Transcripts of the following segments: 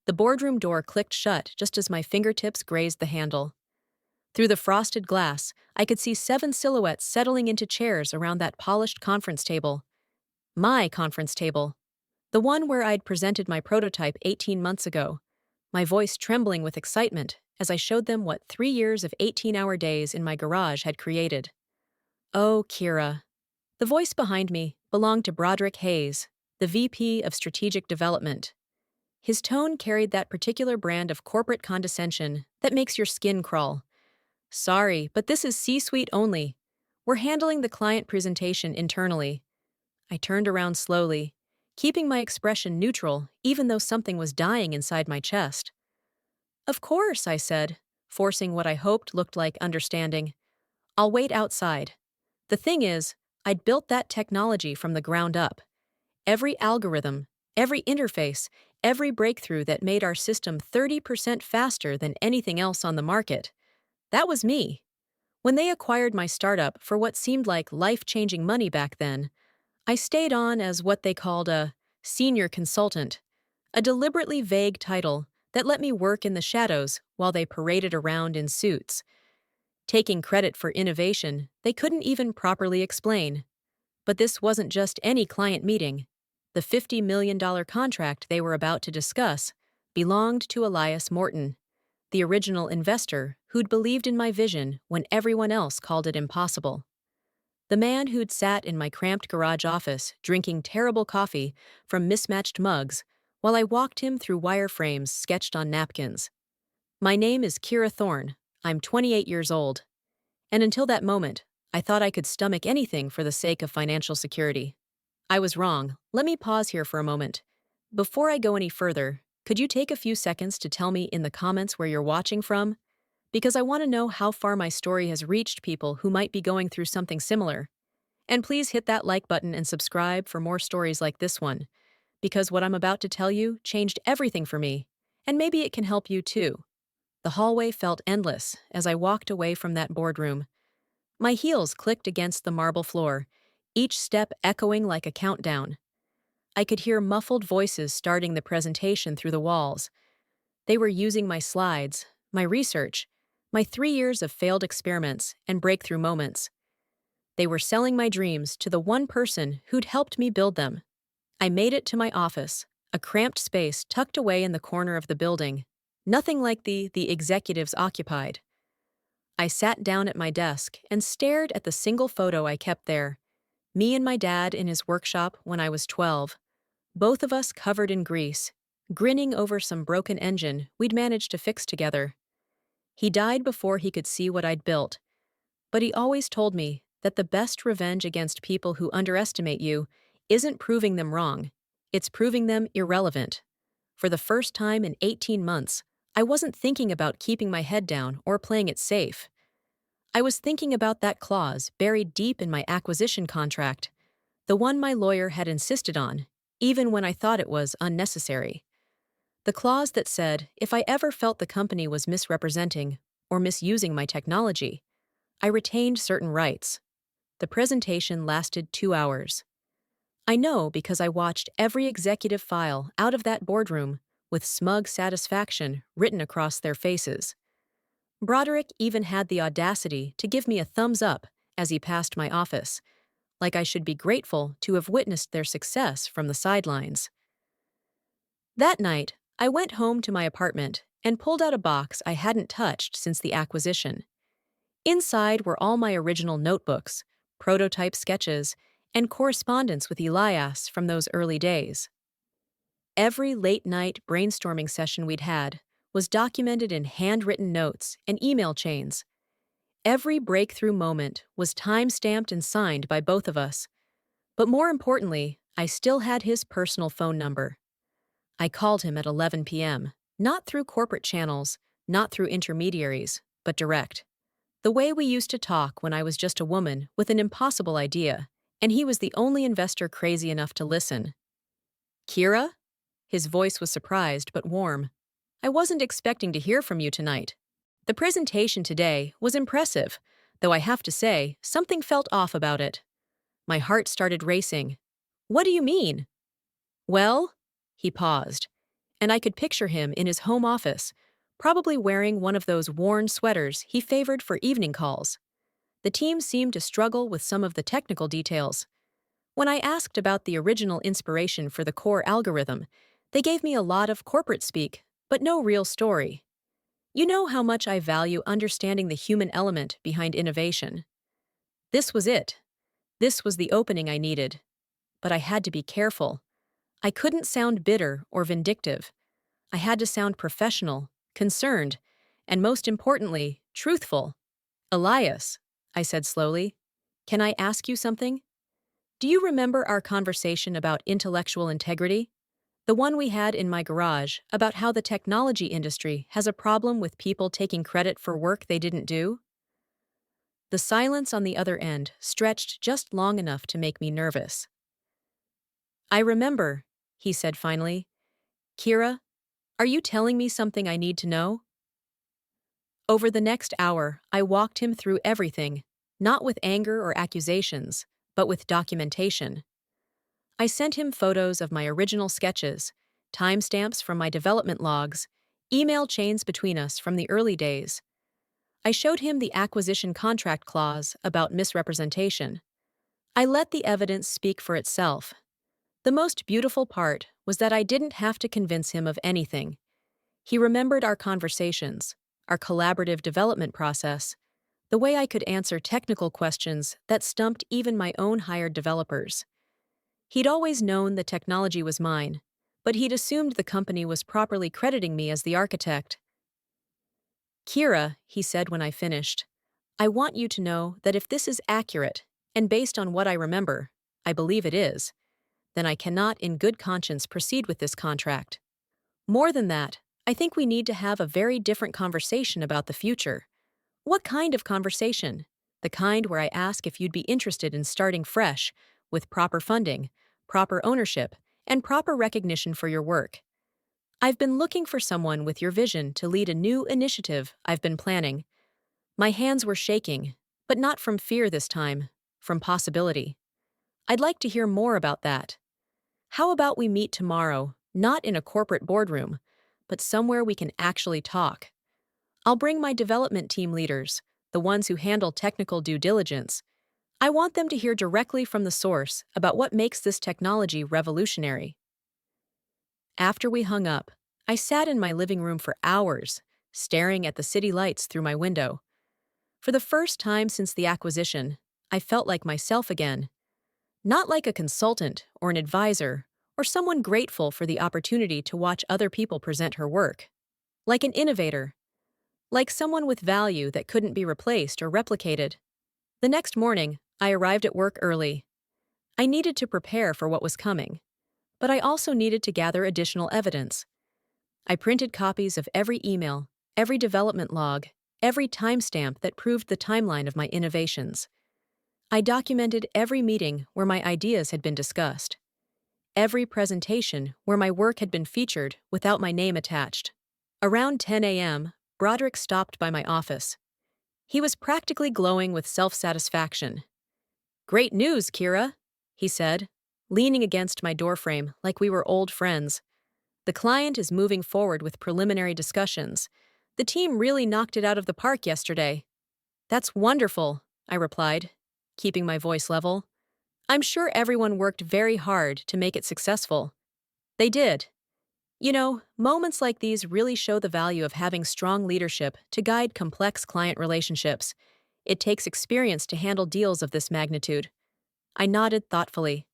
The boardroom door clicked shut just as my fingertips grazed the handle. Through the frosted glass, I could see 7 silhouettes settling into chairs around that polished conference table. My conference table. The one where I'd presented my prototype 18 months ago, my voice trembling with excitement as I showed them what 3 years of 18-hour days in my garage had created. Oh, Kira. The voice behind me belonged to Broderick Hayes, the VP of Strategic Development. His tone carried that particular brand of corporate condescension that makes your skin crawl. Sorry, but this is C-suite only. We're handling the client presentation internally. I turned around slowly, keeping my expression neutral even though something was dying inside my chest. Of course, I said, forcing what I hoped looked like understanding. I'll wait outside. The thing is, I'd built that technology from the ground up. Every algorithm, every interface, every breakthrough that made our system 30% faster than anything else on the market. That was me. When they acquired my startup for what seemed like life-changing money back then, I stayed on as what they called a senior consultant, a deliberately vague title that let me work in the shadows while they paraded around in suits. Taking credit for innovation they couldn't even properly explain. But this wasn't just any client meeting. The $50 million contract they were about to discuss belonged to Elias Morton, the original investor who'd believed in my vision when everyone else called it impossible. The man who'd sat in my cramped garage office drinking terrible coffee from mismatched mugs while I walked him through wireframes sketched on napkins. My name is Kira Thorne. I'm 28 years old. And until that moment, I thought I could stomach anything for the sake of financial security. I was wrong. Let me pause here for a moment. Before I go any further, could you take a few seconds to tell me in the comments where you're watching from? Because I want to know how far my story has reached people who might be going through something similar. And please hit that like button and subscribe for more stories like this one, because what I'm about to tell you changed everything for me, and maybe it can help you too. The hallway felt endless as I walked away from that boardroom. My heels clicked against the marble floor, each step echoing like a countdown. I could hear muffled voices starting the presentation through the walls. They were using my slides, my research, my 3 years of failed experiments and breakthrough moments. They were selling my dreams to the one person who'd helped me build them. I made it to my office, a cramped space tucked away in the corner of the building, nothing like the executives occupied. I sat down at my desk and stared at the single photo I kept there, me and my dad in his workshop when I was 12, both of us covered in grease, grinning over some broken engine we'd managed to fix together. He died before he could see what I'd built, but he always told me that the best revenge against people who underestimate you isn't proving them wrong, it's proving them irrelevant. For the first time in 18 months, I wasn't thinking about keeping my head down or playing it safe. I was thinking about that clause buried deep in my acquisition contract, the one my lawyer had insisted on, even when I thought it was unnecessary. The clause that said if I ever felt the company was misrepresenting or misusing my technology, I retained certain rights. The presentation lasted 2 hours. I know because I watched every executive file out of that boardroom with smug satisfaction written across their faces. Broderick even had the audacity to give me a thumbs up as he passed my office, like I should be grateful to have witnessed their success from the sidelines. That night, I went home to my apartment and pulled out a box I hadn't touched since the acquisition. Inside were all my original notebooks, prototype sketches, and correspondence with Elias from those early days. Every late-night brainstorming session we'd had was documented in handwritten notes and email chains. Every breakthrough moment was time-stamped and signed by both of us. But more importantly, I still had his personal phone number. I called him at 11 p.m., not through corporate channels, not through intermediaries, but direct. The way we used to talk when I was just a woman with an impossible idea, and he was the only investor crazy enough to listen. Kira? His voice was surprised but warm. I wasn't expecting to hear from you tonight. The presentation today was impressive, though I have to say, something felt off about it. My heart started racing. What do you mean? Well, he paused, and I could picture him in his home office, probably wearing one of those worn sweaters he favored for evening calls. The team seemed to struggle with some of the technical details. When I asked about the original inspiration for the core algorithm, they gave me a lot of corporate speak, but no real story. You know how much I value understanding the human element behind innovation. This was it. This was the opening I needed. But I had to be careful. I couldn't sound bitter or vindictive. I had to sound professional, concerned, and most importantly, truthful. Elias, I said slowly, can I ask you something? Do you remember our conversation about intellectual integrity? The one we had in my garage about how the technology industry has a problem with people taking credit for work they didn't do? The silence on the other end stretched just long enough to make me nervous. I remember, he said finally. Kira, are you telling me something I need to know? Over the next hour, I walked him through everything, not with anger or accusations, but with documentation. I sent him photos of my original sketches, timestamps from my development logs, email chains between us from the early days. I showed him the acquisition contract clause about misrepresentation. I let the evidence speak for itself. The most beautiful part was that I didn't have to convince him of anything. He remembered our conversations, our collaborative development process, the way I could answer technical questions that stumped even my own hired developers. He'd always known the technology was mine, but he'd assumed the company was properly crediting me as the architect. Kira, he said when I finished, I want you to know that if this is accurate, and based on what I remember, I believe it is, then I cannot in good conscience proceed with this contract. More than that, I think we need to have a very different conversation about the future. What kind of conversation? The kind where I ask if you'd be interested in starting fresh, with proper funding, proper ownership, and proper recognition for your work. I've been looking for someone with your vision to lead a new initiative I've been planning. My hands were shaking, but not from fear this time, from possibility. I'd like to hear more about that. How about we meet tomorrow, not in a corporate boardroom, but somewhere we can actually talk? I'll bring my development team leaders, the ones who handle technical due diligence. I want them to hear directly from the source about what makes this technology revolutionary. After we hung up, I sat in my living room for hours, staring at the city lights through my window. For the first time since the acquisition, I felt like myself again. Not like a consultant or an advisor or someone grateful for the opportunity to watch other people present her work. Like an innovator. Like someone with value that couldn't be replaced or replicated. The next morning, I arrived at work early. I needed to prepare for what was coming, but I also needed to gather additional evidence. I printed copies of every email, every development log, every timestamp that proved the timeline of my innovations. I documented every meeting where my ideas had been discussed, every presentation where my work had been featured without my name attached. Around 10 a.m., Broderick stopped by my office. He was practically glowing with self-satisfaction. "Great news, Kira," he said, leaning against my doorframe like we were old friends. "The client is moving forward with preliminary discussions. The team really knocked it out of the park yesterday." "That's wonderful," I replied, keeping my voice level. "I'm sure everyone worked very hard to make it successful." They did. You know, moments like these really show the value of having strong leadership to guide complex client relationships. It takes experience to handle deals of this magnitude. I nodded thoughtfully.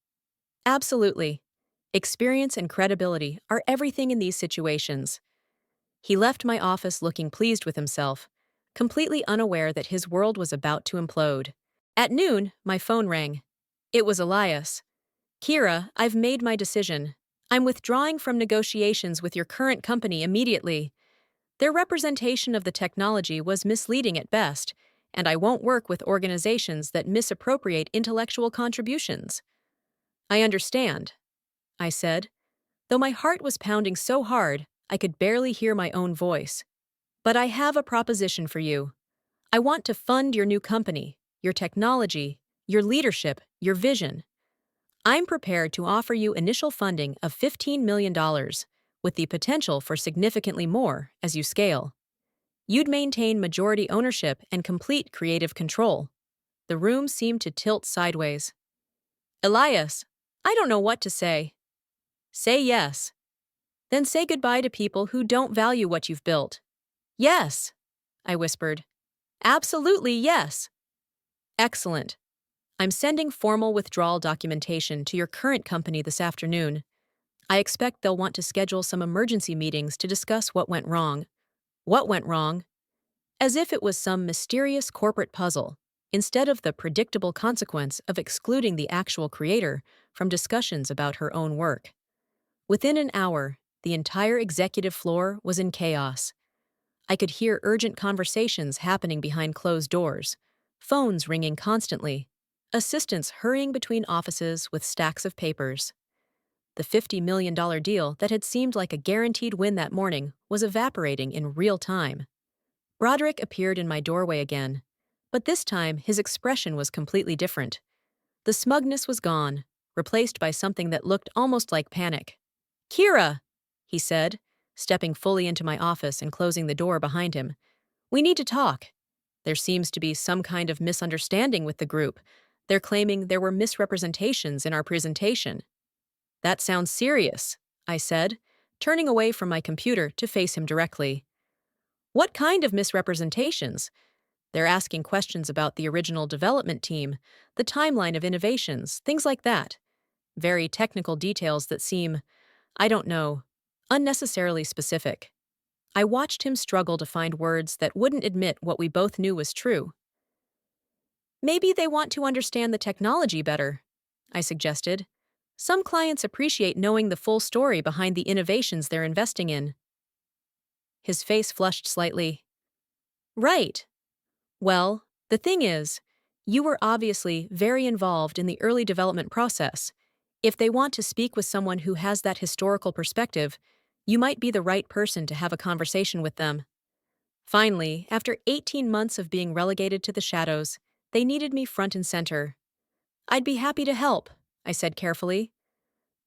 Absolutely. Experience and credibility are everything in these situations. He left my office looking pleased with himself, completely unaware that his world was about to implode. At noon, my phone rang. It was Elias. "Kira, I've made my decision. I'm withdrawing from negotiations with your current company immediately. Their representation of the technology was misleading at best, and I won't work with organizations that misappropriate intellectual contributions." "I understand," I said, though my heart was pounding so hard I could barely hear my own voice. "But I have a proposition for you. I want to fund your new company, your technology, your leadership, your vision. I'm prepared to offer you initial funding of $15 million, with the potential for significantly more as you scale. You'd maintain majority ownership and complete creative control. The room seemed to tilt sideways. Elias, I don't know what to say. Say yes. Then say goodbye to people who don't value what you've built. Yes, I whispered. Absolutely yes. Excellent. I'm sending formal withdrawal documentation to your current company this afternoon. I expect they'll want to schedule some emergency meetings to discuss what went wrong. What went wrong? As if it was some mysterious corporate puzzle, instead of the predictable consequence of excluding the actual creator from discussions about her own work. Within an hour, the entire executive floor was in chaos. I could hear urgent conversations happening behind closed doors, phones ringing constantly, assistants hurrying between offices with stacks of papers. The $50 million deal that had seemed like a guaranteed win that morning was evaporating in real time. Broderick appeared in my doorway again, but this time his expression was completely different. The smugness was gone, replaced by something that looked almost like panic. "Kira," he said, stepping fully into my office and closing the door behind him. "We need to talk. There seems to be some kind of misunderstanding with the group. They're claiming there were misrepresentations in our presentation." "That sounds serious," I said, turning away from my computer to face him directly. "What kind of misrepresentations?" "They're asking questions about the original development team, the timeline of innovations, things like that. Very technical details that seem, I don't know, unnecessarily specific." I watched him struggle to find words that wouldn't admit what we both knew was true. "Maybe they want to understand the technology better," I suggested. "Some clients appreciate knowing the full story behind the innovations they're investing in." His face flushed slightly. "Right. Well, the thing is, you were obviously very involved in the early development process. If they want to speak with someone who has that historical perspective, you might be the right person to have a conversation with them." Finally, after 18 months of being relegated to the shadows, they needed me front and center. "I'd be happy to help," I said carefully.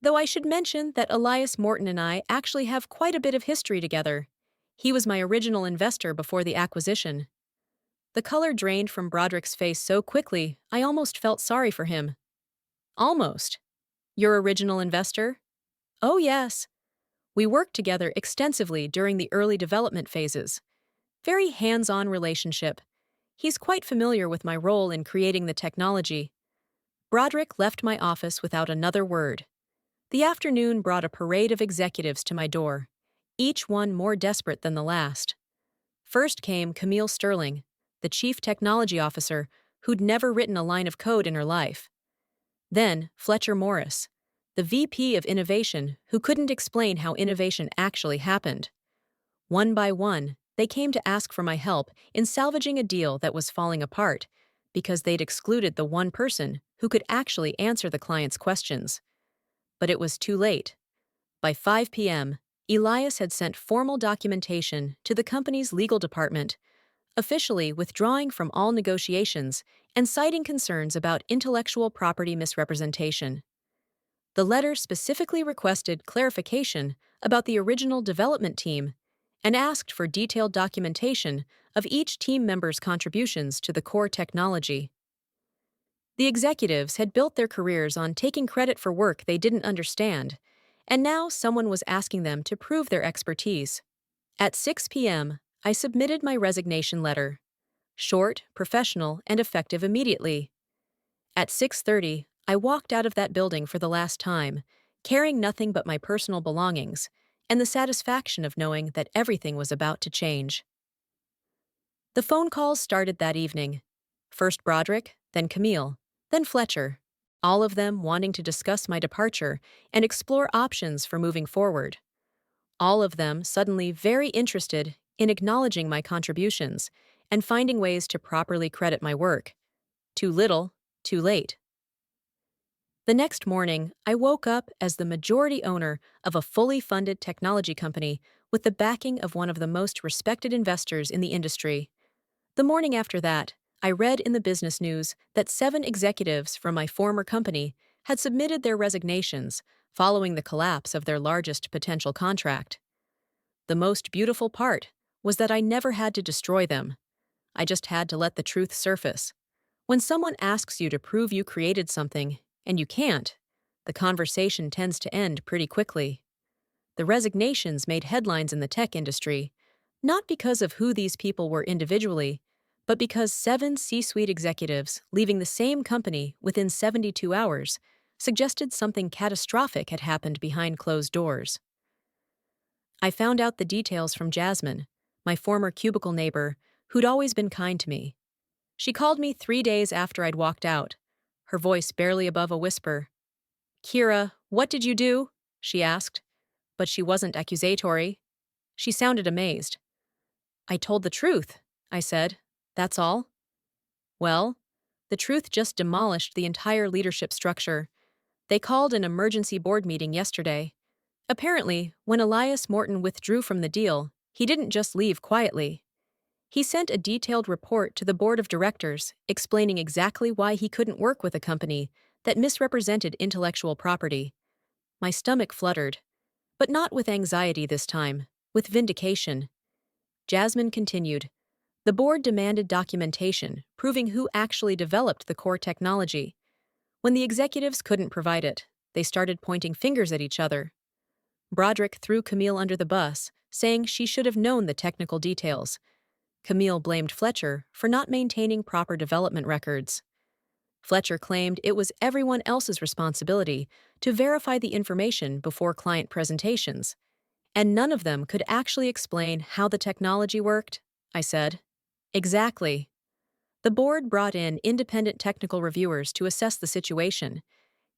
"Though I should mention that Elias Morton and I actually have quite a bit of history together. He was my original investor before the acquisition." The color drained from Broderick's face so quickly, I almost felt sorry for him. "Almost? Your original investor?" "Oh, yes. We worked together extensively during the early development phases. Very hands-on relationship. He's quite familiar with my role in creating the technology." Broderick left my office without another word. The afternoon brought a parade of executives to my door, each one more desperate than the last. First came Camille Sterling, the chief technology officer who'd never written a line of code in her life. Then Fletcher Morris, the VP of Innovation who couldn't explain how innovation actually happened. One by one, they came to ask for my help in salvaging a deal that was falling apart because they'd excluded the one person who could actually answer the client's questions. But it was too late. By 5 p.m., Elias had sent formal documentation to the company's legal department, officially withdrawing from all negotiations and citing concerns about intellectual property misrepresentation. The letter specifically requested clarification about the original development team and asked for detailed documentation of each team member's contributions to the core technology. The executives had built their careers on taking credit for work they didn't understand, and now someone was asking them to prove their expertise. At 6 p.m., I submitted my resignation letter. Short, professional, and effective immediately. At 6:30, I walked out of that building for the last time, carrying nothing but my personal belongings, and the satisfaction of knowing that everything was about to change. The phone calls started that evening. First Broderick, then Camille, then Fletcher, all of them wanting to discuss my departure and explore options for moving forward. All of them suddenly very interested in acknowledging my contributions and finding ways to properly credit my work. Too little, too late. The next morning, I woke up as the majority owner of a fully funded technology company with the backing of one of the most respected investors in the industry. The morning after that, I read in the business news that 7 executives from my former company had submitted their resignations following the collapse of their largest potential contract. The most beautiful part was that I never had to destroy them. I just had to let the truth surface. When someone asks you to prove you created something, and you can't, the conversation tends to end pretty quickly. The resignations made headlines in the tech industry, not because of who these people were individually, but because 7 C-suite executives leaving the same company within 72 hours suggested something catastrophic had happened behind closed doors. I found out the details from Jasmine, my former cubicle neighbor, who'd always been kind to me. She called me 3 days after I'd walked out, her voice barely above a whisper. "Kira, what did you do?" she asked, but she wasn't accusatory. She sounded amazed. "I told the truth," I said. "That's all." "Well, the truth just demolished the entire leadership structure. They called an emergency board meeting yesterday. Apparently, when Elias Morton withdrew from the deal, he didn't just leave quietly. He sent a detailed report to the board of directors explaining exactly why he couldn't work with a company that misrepresented intellectual property. My stomach fluttered, but not with anxiety this time, with vindication. Jasmine continued. The board demanded documentation proving who actually developed the core technology. When the executives couldn't provide it, they started pointing fingers at each other. Broderick threw Camille under the bus, saying she should have known the technical details. Camille blamed Fletcher for not maintaining proper development records. Fletcher claimed it was everyone else's responsibility to verify the information before client presentations, and none of them could actually explain how the technology worked, I said. Exactly. The board brought in independent technical reviewers to assess the situation.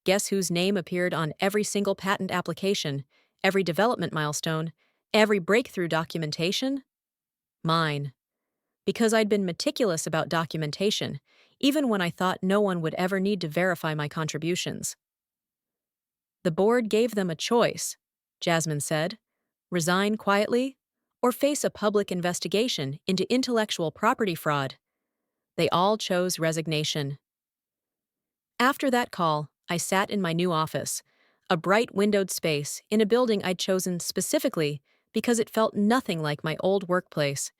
Guess whose name appeared on every single patent application, every development milestone, every breakthrough documentation? Mine. Because I'd been meticulous about documentation, even when I thought no one would ever need to verify my contributions. The board gave them a choice, Jasmine said. Resign quietly, or face a public investigation into intellectual property fraud. They all chose resignation. After that call, I sat in my new office, a bright windowed space in a building I'd chosen specifically because it felt nothing like my old workplace,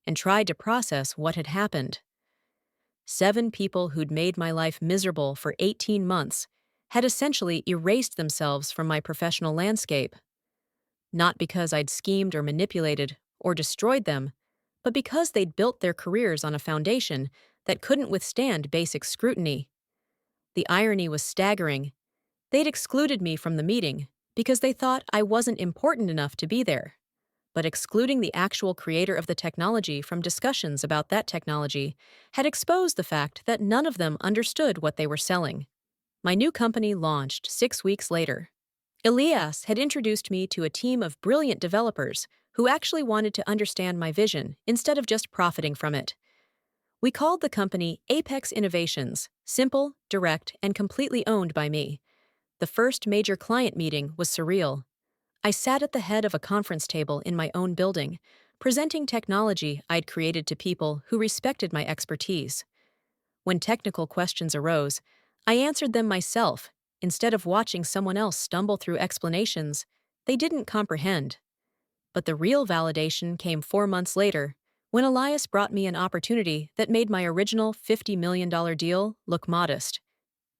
and tried to process what had happened. 7 people who'd made my life miserable for 18 months had essentially erased themselves from my professional landscape. Not because I'd schemed or manipulated or destroyed them, but because they'd built their careers on a foundation that couldn't withstand basic scrutiny. The irony was staggering. They'd excluded me from the meeting because they thought I wasn't important enough to be there. But excluding the actual creator of the technology from discussions about that technology had exposed the fact that none of them understood what they were selling. My new company launched 6 weeks later. Elias had introduced me to a team of brilliant developers who actually wanted to understand my vision instead of just profiting from it. We called the company Apex Innovations, simple, direct, and completely owned by me. The first major client meeting was surreal. I sat at the head of a conference table in my own building, presenting technology I'd created to people who respected my expertise. When technical questions arose, I answered them myself, instead of watching someone else stumble through explanations they didn't comprehend. But the real validation came 4 months later, when Elias brought me an opportunity that made my original $50 million deal look modest.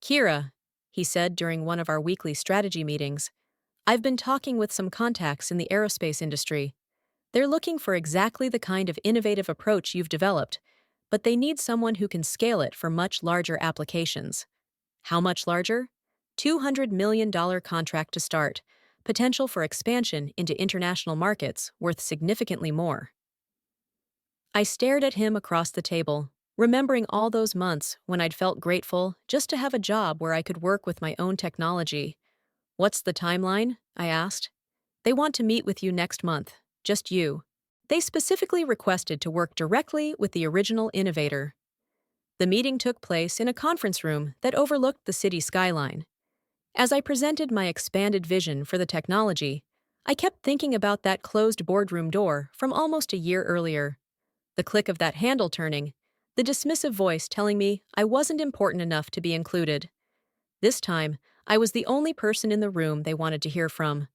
Kira, he said during one of our weekly strategy meetings, I've been talking with some contacts in the aerospace industry. They're looking for exactly the kind of innovative approach you've developed, but they need someone who can scale it for much larger applications. How much larger? $200 million contract to start, potential for expansion into international markets worth significantly more. I stared at him across the table, remembering all those months when I'd felt grateful just to have a job where I could work with my own technology. What's the timeline? I asked. They want to meet with you next month, just you. They specifically requested to work directly with the original innovator. The meeting took place in a conference room that overlooked the city skyline. As I presented my expanded vision for the technology, I kept thinking about that closed boardroom door from almost a year earlier. The click of that handle turning, the dismissive voice telling me I wasn't important enough to be included. This time, I was the only person in the room they wanted to hear from.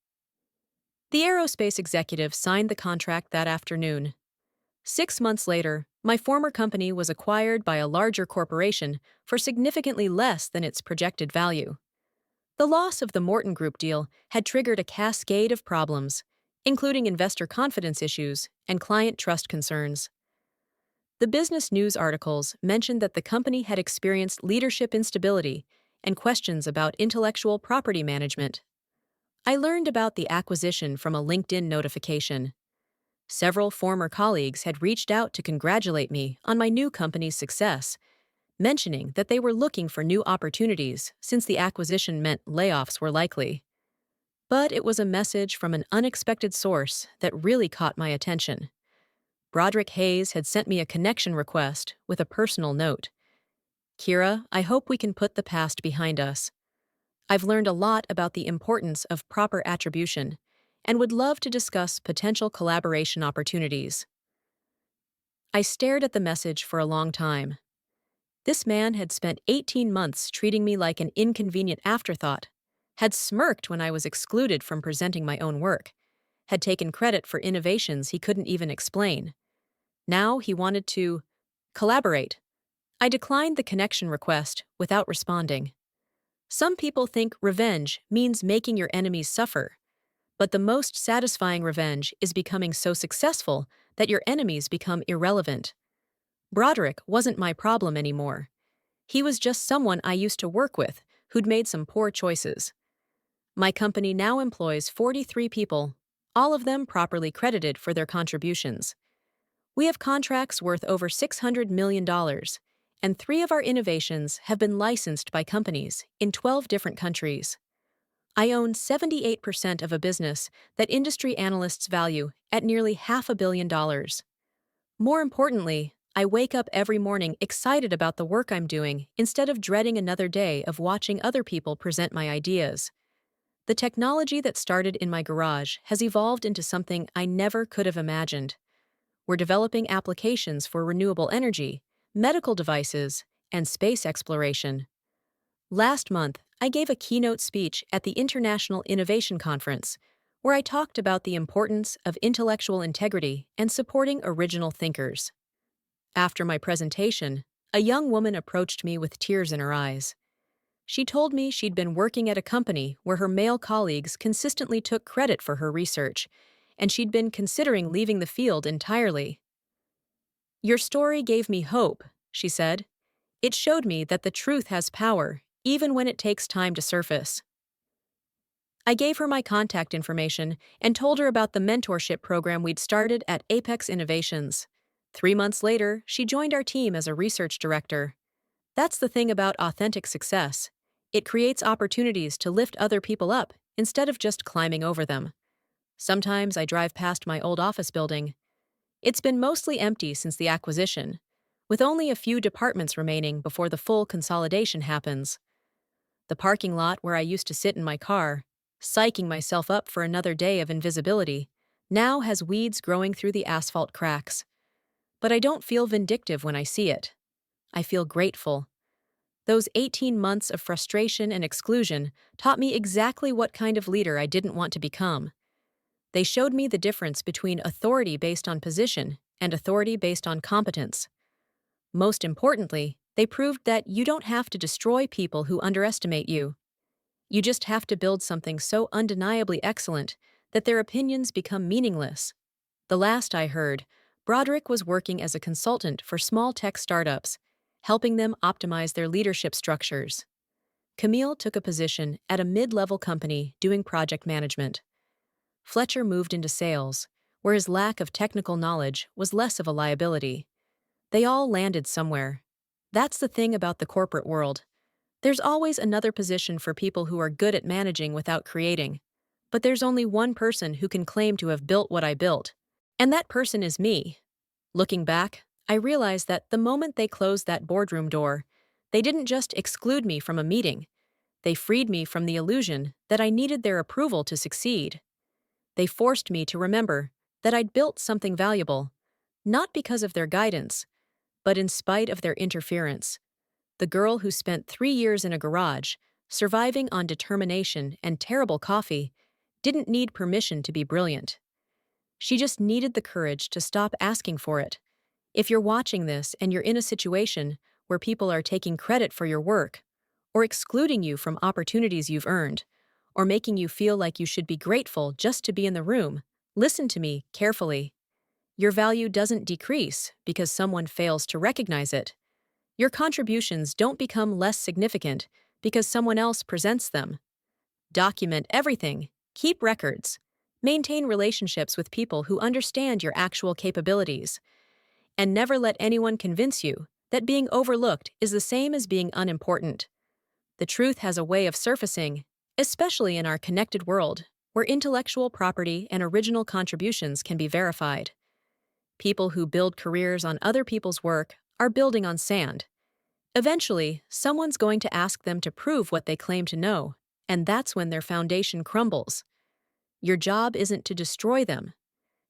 The aerospace executive signed the contract that afternoon. 6 months later, my former company was acquired by a larger corporation for significantly less than its projected value. The loss of the Morton Group deal had triggered a cascade of problems, including investor confidence issues and client trust concerns. The business news articles mentioned that the company had experienced leadership instability and questions about intellectual property management. I learned about the acquisition from a LinkedIn notification. Several former colleagues had reached out to congratulate me on my new company's success, mentioning that they were looking for new opportunities since the acquisition meant layoffs were likely. But it was a message from an unexpected source that really caught my attention. Broderick Hayes had sent me a connection request with a personal note. "Kira, I hope we can put the past behind us. I've learned a lot about the importance of proper attribution and would love to discuss potential collaboration opportunities." I stared at the message for a long time. This man had spent 18 months treating me like an inconvenient afterthought, had smirked when I was excluded from presenting my own work, had taken credit for innovations he couldn't even explain. Now he wanted to collaborate. I declined the connection request without responding. Some people think revenge means making your enemies suffer, but the most satisfying revenge is becoming so successful that your enemies become irrelevant. Broderick wasn't my problem anymore. He was just someone I used to work with who'd made some poor choices. My company now employs 43 people, all of them properly credited for their contributions. We have contracts worth over $600 million, and 3 of our innovations have been licensed by companies in 12 different countries. I own 78% of a business that industry analysts value at nearly $500 million. More importantly, I wake up every morning excited about the work I'm doing instead of dreading another day of watching other people present my ideas. The technology that started in my garage has evolved into something I never could have imagined. We're developing applications for renewable energy, medical devices, and space exploration. Last month, I gave a keynote speech at the International Innovation Conference, where I talked about the importance of intellectual integrity and supporting original thinkers. After my presentation, a young woman approached me with tears in her eyes. She told me she'd been working at a company where her male colleagues consistently took credit for her research, and she'd been considering leaving the field entirely. "Your story gave me hope," she said. "It showed me that the truth has power, even when it takes time to surface." I gave her my contact information and told her about the mentorship program we'd started at Apex Innovations. 3 months later, she joined our team as a research director. That's the thing about authentic success. It creates opportunities to lift other people up instead of just climbing over them. Sometimes I drive past my old office building. It's been mostly empty since the acquisition, with only a few departments remaining before the full consolidation happens. The parking lot where I used to sit in my car, psyching myself up for another day of invisibility, now has weeds growing through the asphalt cracks. But I don't feel vindictive when I see it. I feel grateful. Those 18 months of frustration and exclusion taught me exactly what kind of leader I didn't want to become. They showed me the difference between authority based on position and authority based on competence. Most importantly, they proved that you don't have to destroy people who underestimate you. You just have to build something so undeniably excellent that their opinions become meaningless. The last I heard, Broderick was working as a consultant for small tech startups, helping them optimize their leadership structures. Camille took a position at a mid-level company doing project management. Fletcher moved into sales, where his lack of technical knowledge was less of a liability. They all landed somewhere. That's the thing about the corporate world. There's always another position for people who are good at managing without creating. But there's only one person who can claim to have built what I built. And that person is me. Looking back, I realized that the moment they closed that boardroom door, they didn't just exclude me from a meeting. They freed me from the illusion that I needed their approval to succeed. They forced me to remember that I'd built something valuable, not because of their guidance, but in spite of their interference. The girl who spent 3 years in a garage surviving on determination and terrible coffee, didn't need permission to be brilliant. She just needed the courage to stop asking for it. If you're watching this and you're in a situation where people are taking credit for your work, or excluding you from opportunities you've earned, or making you feel like you should be grateful just to be in the room, listen to me carefully. Your value doesn't decrease because someone fails to recognize it. Your contributions don't become less significant because someone else presents them. Document everything, keep records, maintain relationships with people who understand your actual capabilities, and never let anyone convince you that being overlooked is the same as being unimportant. The truth has a way of surfacing, especially in our connected world, where intellectual property and original contributions can be verified. People who build careers on other people's work are building on sand. Eventually, someone's going to ask them to prove what they claim to know, and that's when their foundation crumbles. Your job isn't to destroy them.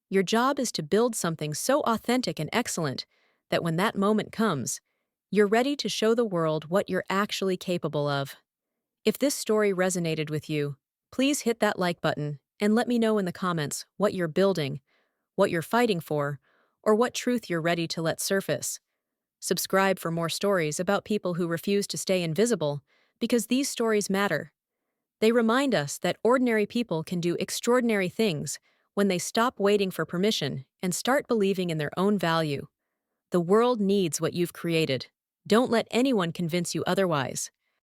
Your job is to build something so authentic and excellent that when that moment comes, you're ready to show the world what you're actually capable of. If this story resonated with you, please hit that like button and let me know in the comments what you're building, what you're fighting for, or what truth you're ready to let surface. Subscribe for more stories about people who refuse to stay invisible, because these stories matter. They remind us that ordinary people can do extraordinary things when they stop waiting for permission and start believing in their own value. The world needs what you've created. Don't let anyone convince you otherwise.